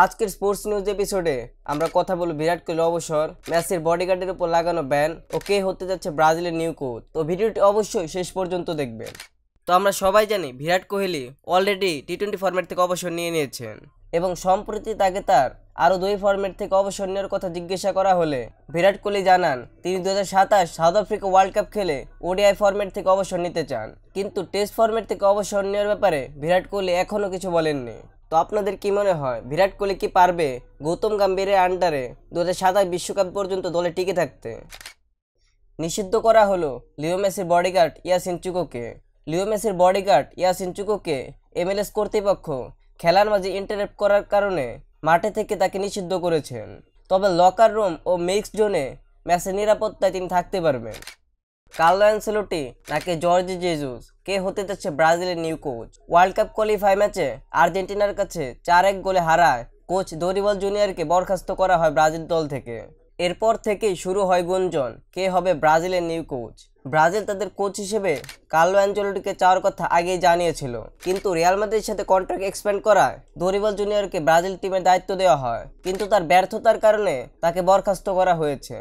আজকের sports news এপিসোডে আমরা কথা বলবো বিরাট কোহলি অবসর, মেসির বডিগার্ডের উপর লাগানো ব্যান ও কে হতে যাচ্ছে ব্রাজিলের নিউ কোচ। তো ভিডিওটি অবশ্যই শেষ পর্যন্ত দেখবেন। তো আমরা সবাই জানি বিরাট কোহলি অলরেডি টি-20 ফরম্যাট থেকে অবসর নিয়ে নিয়েছেন এবং সম্প্রতি তাকে তার আরও 2 ফরম্যাট থেকে অবসর নেওয়ার কথা জিজ্ঞাসা করা হলে বিরাট কোহলি জানান তিনি 2027 সাউথ আফ্রিকা ওয়ার্ল্ড কাপ খেলে ওডিআই ফরম্যাট থেকে অবসর নিতে চান, কিন্তু টেস্ট ফরম্যাট থেকে অবসর নেওয়ার ব্যাপারে বিরাট কোহলি এখনও কিছু বলেননি। তো আপনাদের কি মনে হয় বিরাট কোহলি কি পারবে গৌতম গম্ভীরের আন্ডারে 2027 বিশ্বকাপ পর্যন্ত দলে টিকে থাকতে? নিষিদ্ধ করা হলো লিও মেসির বডিগার্ড ইয়াসিন চুকোকে। লিও মেসির বডিগার্ড ইয়াসিন চুকোকে এমএলএস কর্তৃপক্ষ খেলার মাঝে ইন্টারাপ্ট করার কারণে মাঠে থেকে তাকে নিষিদ্ধ করেছেন। তবে লকার রুম ও মিক্স জোনে ম্যাচের নিরাপত্তায় তিনি থাকতে পারবেন। কার্লো অ্যানসেলোটি নাকি জর্জ জেজুস, কে হতে যাচ্ছে ব্রাজিলের new coach? World cup qualify ম্যাচে আর্জেন্টিনার কাছে 4-1 গোলে হারায় কোচ দরিবল জুনিয়রকে বরখাস্ত করা হয় ব্রাজিল দল থেকে। এরপর থেকেই শুরু হয় গুঞ্জন কে হবে ব্রাজিলের নিউ কোচ। ব্রাজিল তাদের কোচ হিসেবে কার্লো অ্যানচেলোটিকে চাওয়ার কথা আগেই জানিয়েছিল, কিন্তু রিয়াল মাদ্রিদের সাথে কন্ট্রাক্ট এক্সপেন্ড করায় দরিবল জুনিয়রকে ব্রাজিল টিমের দায়িত্ব দেওয়া হয়, কিন্তু তার ব্যর্থতার কারণে তাকে বরখাস্ত করা হয়েছে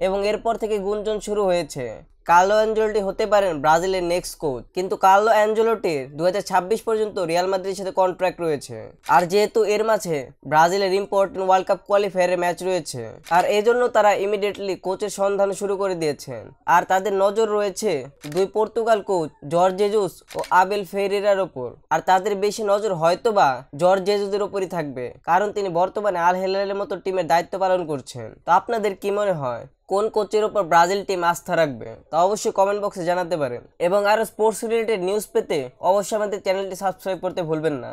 এবং এরপর থেকে গুঞ্জন শুরু হয়েছে কার্লো অ্যানচেলোটি হতে পারেন ব্রাজিলের নেক্সট কোচ। কিন্তু কার্লো অ্যানচেলোটির 2026 পর্যন্ত রিয়াল মাদ্রিদের সাথে কন্ট্রাক্ট রয়েছে, আর যেহেতু এর মাঝে ব্রাজিলের ইম্পর্টেন্ট ওয়ার্ল্ড কাপ কোয়ালিফায়ারের ম্যাচ রয়েছে, আর এজন্য তারা ইমিডিয়েটলি কোচের সন্ধান শুরু করে দিয়েছেন। আর তাদের নজর রয়েছে 2 পর্তুগাল কোচ জর্জ জেজুস ও আবেল ফেরেরার ওপর, আর তাদের বেশি নজর হয়তোবা জর্জ জেজুসের ওপরই থাকবে, কারণ তিনি বর্তমানে আল হিলালের মতো টিমের দায়িত্ব পালন করছেন। তো আপনাদের কি মনে হয় কোন কোচের উপর ব্রাজিল টিম আস্থা রাখবে? তা অবশ্যই কমেন্ট বক্সে জানাতে পারেন এবং আরো স্পোর্টস রিলেটেড নিউজ পেতে অবশ্যই আমাদের চ্যানেলটি সাবস্ক্রাইব করতে ভুলবেন না।